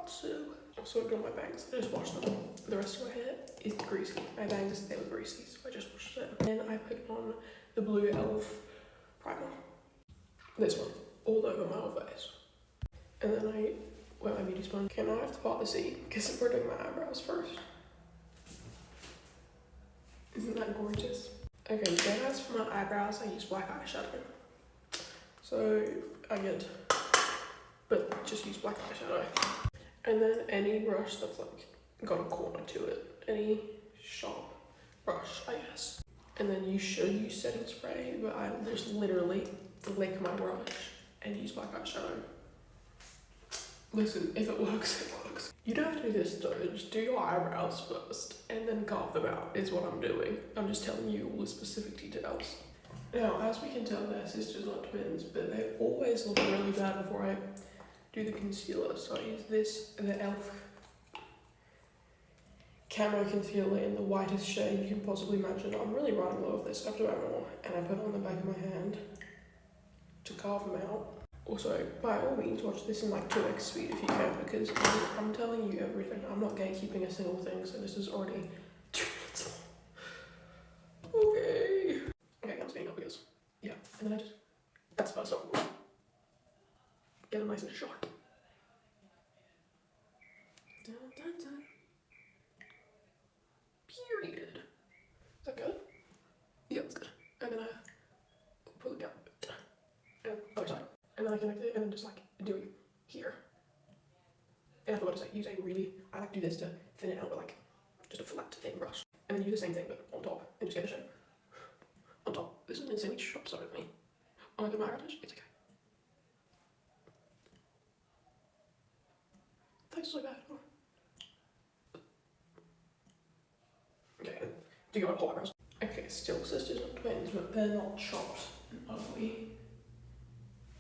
so. Also, I got my bangs. I just washed them. The rest of my hair is greasy. My bangs, they were greasy, so I just washed them. Then I put on the blue e.l.f. primer. This one, all over my whole face. And then I wet my beauty sponge. Okay, now I have to part the seat because we're doing my eyebrows first. Isn't that gorgeous? Okay, then as for my eyebrows, I use black eyeshadow. So but just use black eyeshadow. And then any brush that's like got a corner to it, any sharp brush, I guess. And then you should use setting spray, but I just literally lick my brush and use black eyeshadow. Listen, if it works, it works. You don't have to do this though, just do your eyebrows first and then carve them out is what I'm doing. I'm just telling you all the specific details. Now, as we can tell, their sisters not twins, but they always look really bad before I do the concealer. So I use this, the e.l.f. Camo concealer in the whitest shade you can possibly imagine. I'm really running low of this, I have to add more. And I put it on the back of my hand to carve them out. Also, by all means, watch this in like 2x speed if you can, because I'm telling you everything. I'm not gatekeeping a single thing, so this is already 2 minutes long. Okay. Okay, I'm speeding up because, yeah. And then that's first off. Get them nice and sharp. Dun, dun, dun. Period. Is that good? Yeah, that's good. And then I pull it down a bit. And other side. And then I connect it and then just like do it here. And I forgot to say, I like to do this to thin it out with like just a flat thin brush. And then you do the same thing but on top and just get the shape. On top. This is an insanely sharp side of me. On like a mirror touch, it's okay. That's so bad. Okay, do your whole eyebrows. Okay, still sisters not twins, but they're not chopped and ugly.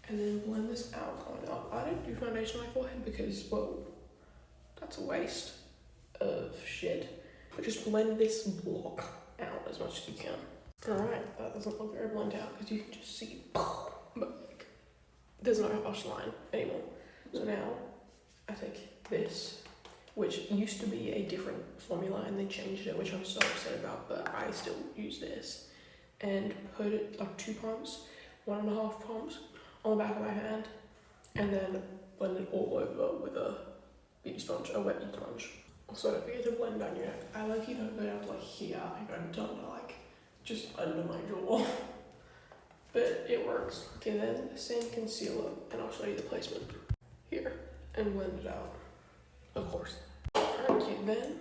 And then blend this out going up. I don't do foundation on my forehead because, well, that's a waste of shit. But just blend this block out as much as you can. Alright, that doesn't look very blended out because you can just see, but like, there's no harsh line anymore. So now I take this, which used to be a different formula and they changed it, which I'm so upset about, but I still use this, and put it like 2 pumps, 1.5 pumps on the back of my hand, and then blend it all over with a beauty sponge, a wet beauty sponge. Also, don't forget to blend down your neck. I like you don't go down to like here, I go down to like just under my jaw. But it works. Okay, then same concealer, and I'll show you the placement here, and blend it out, of course. Okay, then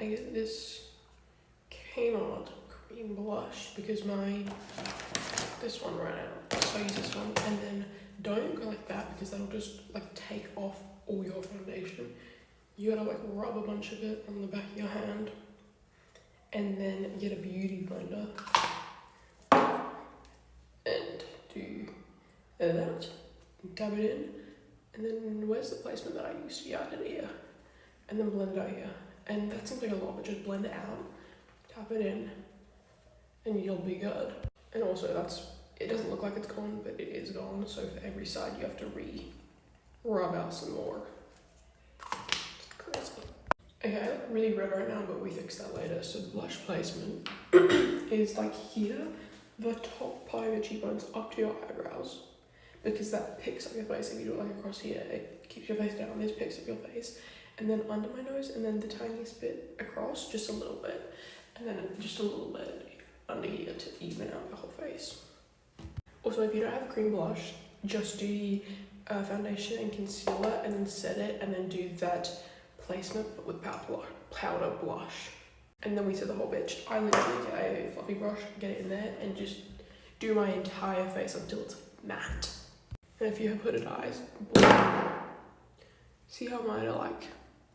I get this Kmart cream blush because this one ran out, so I use this one. And then don't go like that because that'll just like take off all your foundation. You gotta like rub a bunch of it on the back of your hand, and then get a beauty blender and do that, dab it in, and then where's the placement that I used? Yeah, I did it here, and then blend it out here. And that seems like a lot, but just blend it out, tap it in, and you'll be good. And also it doesn't look like it's gone, but it is gone, so for every side you have to rub out some more. It's crazy. Okay, I look really red right now, but we fix that later. So the blush placement is like here, the top part of your cheekbones up to your eyebrows, because that picks up your face. If you do it like across here, it keeps your face down, this picks up your face. And then under my nose, and then the tiniest bit across, just a little bit, and then just a little bit under here to even out your whole face. Also, if you don't have a cream blush, just do the foundation and concealer and then set it, and then do that placement but with powder blush. And then we set the whole bitch. I literally get a fluffy brush, get it in there, and just do my entire face until it's matte. And if you have hooded eyes, blend. See how mine are like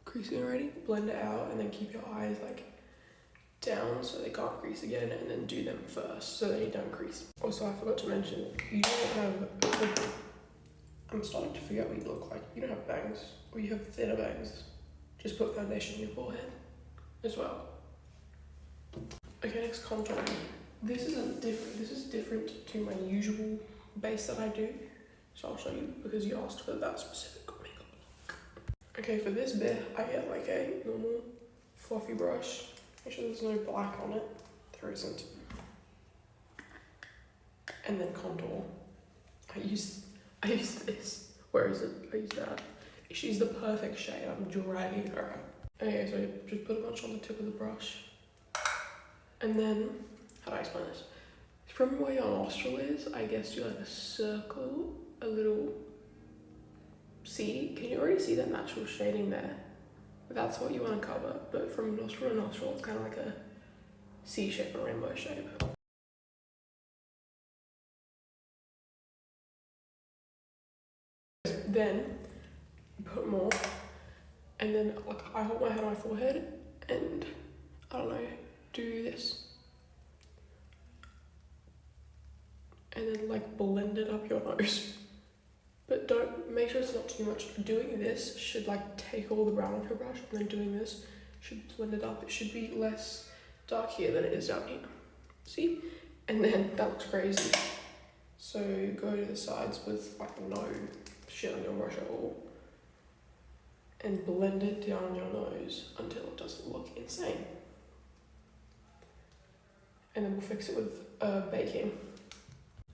creasing already? Blend it out and then keep your eyes like down so they can't crease again, and then do them first so they don't crease. Also, I forgot to mention, you don't have, I'm starting to forget what you look like. You don't have bangs, or you have thinner bangs. Just put foundation on your forehead as well. Okay, next contouring. This is different to my usual base that I do. So I'll show you because you asked for that specific makeup look. Okay, for this bit, I get like a normal fluffy brush. Make sure there's no black on it. There isn't. And then contour. I use this. Where is it? I use that. She's the perfect shade. I'm dragging her. Okay, so just put a bunch on the tip of the brush. And then, how do I explain this? From where your nostril is, I guess do like a circle, a little, see? Can you already see that natural shading there? That's what you want to cover, but from nostril to nostril, it's kind of like a C shape or rainbow shape. Then, put more, and then like I hold my hand on my forehead, and I don't know, do this. And then like blend it up your nose. But don't, make sure it's not too much. Doing this should like take all the brown off your brush, and then doing this should blend it up. It should be less dark here than it is down here. See? And then that looks crazy. So go to the sides with like no shit on your brush at all. And blend it down your nose until it doesn't look insane. And then we'll fix it with baking.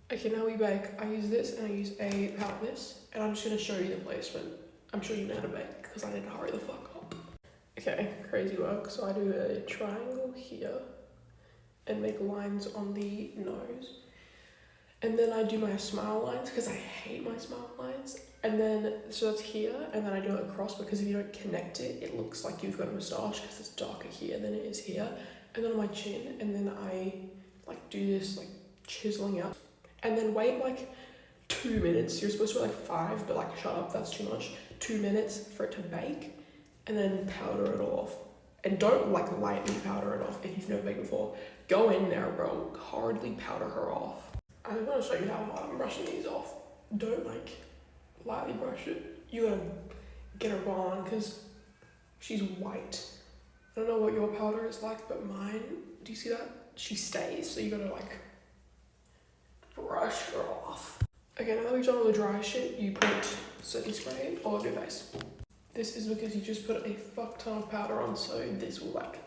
Okay, now we bake. I use this and I use a palette this, and I'm just gonna show you the placement. I'm sure you know how to bake because I need to hurry the fuck up. Okay, crazy work. So I do a triangle here and make lines on the nose. And then I do my smile lines because I hate my smile lines. And then, so that's here, and then I do it across because if you don't connect it, it looks like you've got a moustache because it's darker here than it is here. And then on my chin, and then I like do this like chiseling out. And then wait like 2 minutes. You're supposed to wait like 5, but like shut up, that's too much. 2 minutes for it to bake, and then powder it off. And don't like lightly powder it off if you've never baked before. Go in there, bro, hardly powder her off. I just want to show you how hard I'm brushing these off. Don't like lightly brush it. You gotta get her gone because she's white. I don't know what your powder is like, but mine, do you see that? She stays, so you gotta like brush her off. Okay, now that we've done all the dry shit, you put setting spray all over your face. This is because you just put a fuck ton of powder on, so this will like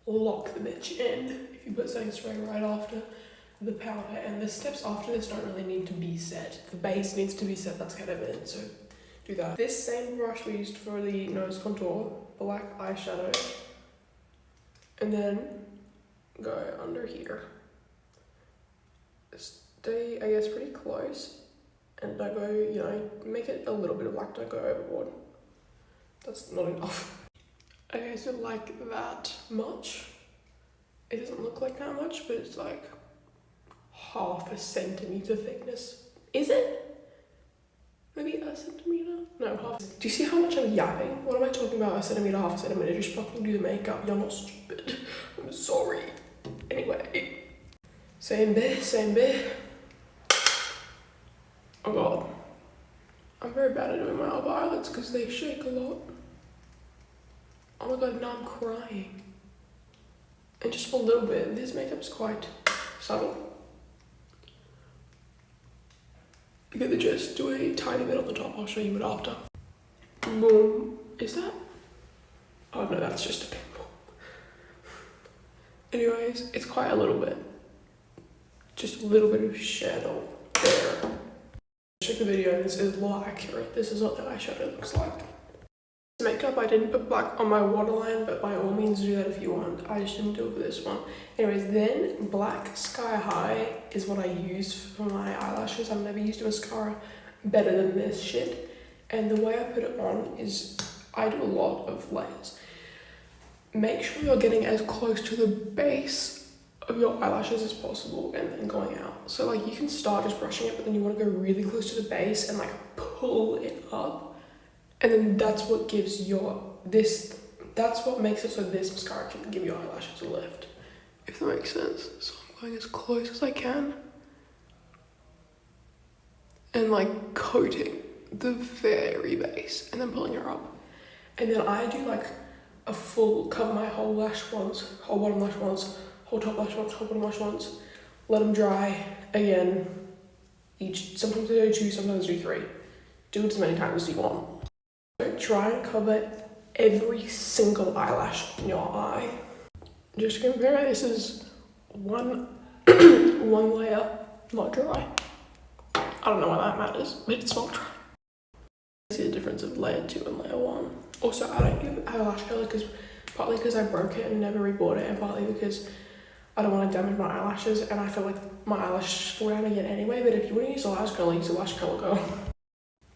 lock the bitch in if you put setting spray right after the powder. And the steps after this don't really need to be set. The base needs to be set, that's kind of it, so do that. This same brush we used for the nose contour, black eyeshadow, and then go under here. Stay, I guess, pretty close, and don't go, you know, make it a little bit of black, don't go overboard. That's not enough. Okay, so like that much. It doesn't look like that much, but it's like half a centimeter thickness. Is it? Maybe a centimeter? No, half. Do you see how much I'm yapping? What am I talking about? A centimeter, half a centimeter? Just fucking do the makeup. You're not stupid. I'm sorry. Anyway. Same bit, same bit. Oh god. I'm very bad at doing my upper eyelids because they shake a lot. Oh my god, now I'm crying. And just a little bit. This makeup's quite subtle. You get the gist. Do a tiny bit on the top. I'll show you it after. Boom. Is that? Oh no, that's just a pimple. Anyways, it's quite a little bit. Just a little bit of shadow there. Check the video, this is a lot accurate. This is what the eyeshadow looks like. Makeup, I didn't put black on my waterline, but by all means do that if you want. I just didn't do it for this one. Anyways, then black Sky High is what I use for my eyelashes. I've never used a mascara better than this shit. And the way I put it on is, I do a lot of layers. Make sure you're getting as close to the base of your eyelashes as possible and then going out. So like you can start just brushing it, but then you want to go really close to the base and like pull it up. And then that's what gives your, that's what makes it so this mascara can give your eyelashes a lift. If that makes sense. So I'm going as close as I can. And like coating the very base and then pulling her up. And then I do like a full, cover my whole lash once, whole bottom lash once, whole top lash once, whole bottom lash once. Let them dry again. Each, sometimes I do 2, sometimes I do 3. Do it as many times as you want. try and cover every single eyelash in your eye. Just compare, this is one layer, not dry. I don't know why that matters, but it's not dry. See the difference of layer 2 and layer 1. Also, I don't use eyelash curler partly because I broke it and never rebought it, and partly because I don't want to damage my eyelashes, and I feel like my eyelashes fall down again anyway. But if you want to use a lash curler, use a lash curler, girl.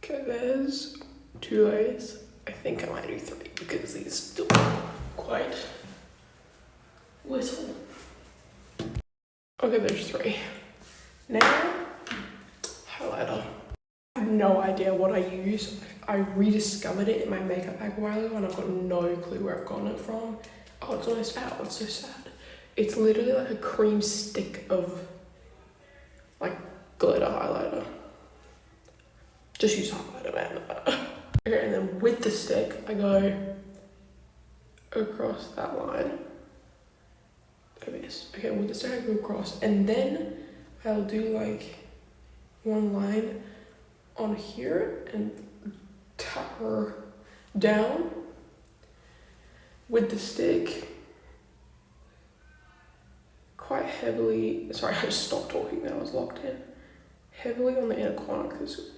Okay, there's 2 layers. I think I might do 3 because these still look quite little. Okay, there's 3. Now, highlighter. I have no idea what I use. I rediscovered it in my makeup bag a while ago and I've got no clue where I've gotten it from. Oh, it's almost out. It's so sad. It's literally like a cream stick of like glitter highlighter. Just use highlighter, man. Okay, and then with the stick, I go across that line. Okay, with the stick I go across, and then I'll do like one line on here and tap her down with the stick quite heavily. Sorry, I just stopped talking then I was locked in. Heavily on the inner corner because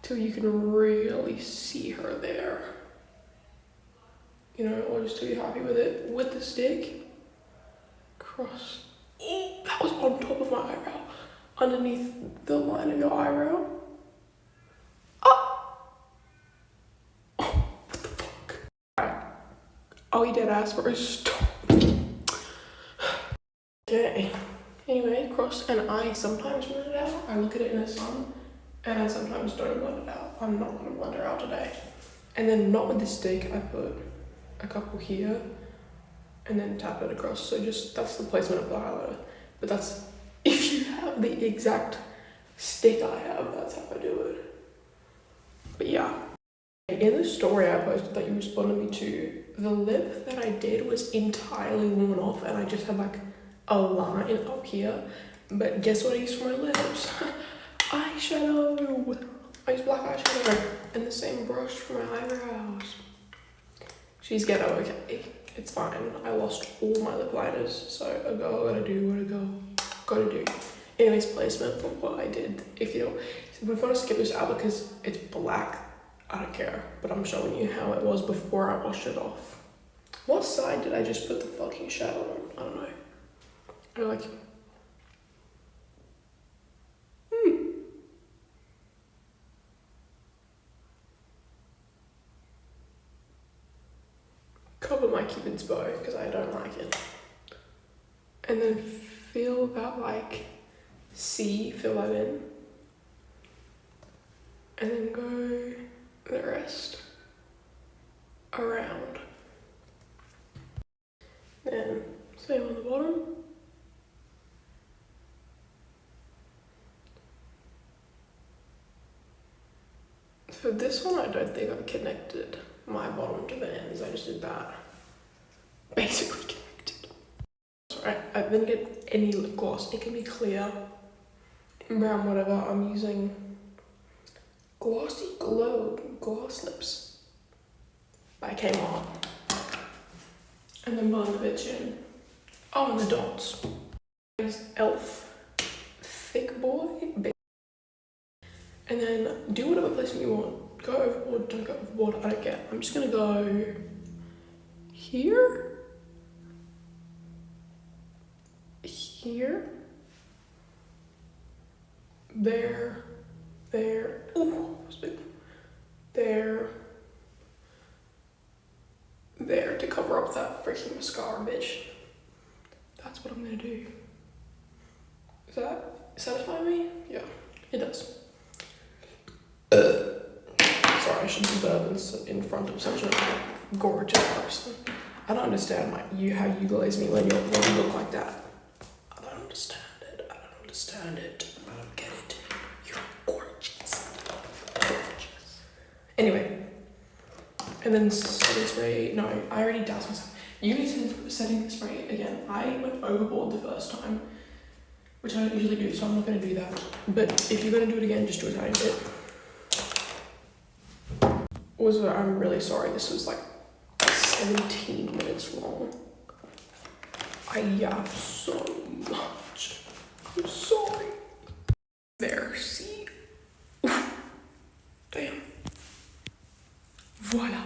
till you can really see her there. You know, or just till you're happy with it. With the stick, cross. Oh, that was on top of my eyebrow. Underneath the line of your eyebrow. Oh, what the fuck? Alright. Are we dead ass, bro? Stop. Okay. Anyway, cross, and I sometimes blend it out. I look at it in the sun, and I sometimes don't blend it out. I'm not gonna blend it out today. And then not with the stick, I put a couple here, and then tap it across. So that's the placement of the highlighter. But that's, if you have the exact stick I have, that's how I do it. But yeah. In the story I posted that you responded me to, the lip that I did was entirely worn off, and I just had like a line up here. But guess what I used for my lips? Eyeshadow. I use black eyeshadow and the same brush for my eyebrows. She's ghetto, okay. It's fine. I lost all my lip liners, so I gotta do. Anyways, placement for what I did. If you want to skip this out because it's black, I don't care. But I'm showing you how it was before I washed it off. What side did I just put the fucking shadow on? I don't know. I like. Cover my Cupid's bow because I don't like it. And then fill that like fill that in. And then go the rest around. Then same on the bottom. For this one, I don't think I've connected my bottom to the ends. I just did that. Basically connected. Sorry, I didn't get any lip gloss. It can be clear, brown, whatever. I'm using Glossy Glow Gloss Lips by Kmart. And then blend a bit in. Oh, and the dots. Elf Thick Boy. And then do whatever placement you want. Go overboard, don't go overboard, I don't care. I'm just gonna go here, here, there, ooh, that was big. There to cover up that freaking mascara, bitch. That's what I'm gonna do. Does that satisfy me? Yeah, it does. Sorry, I shouldn't be burping in front of such a gorgeous person. I don't understand how you glaze me when you look like that. I don't understand it. I don't get it. You're gorgeous. Anyway, and then setting spray. No, I already doused myself. You need setting spray again. I went overboard the first time, which I don't usually do, so I'm not going to do that. But if you're going to do it again, just do a tiny bit. I'm really sorry, this was like 17 minutes long. I yapped so much. I'm sorry. There, see? Oof. Damn. Voila.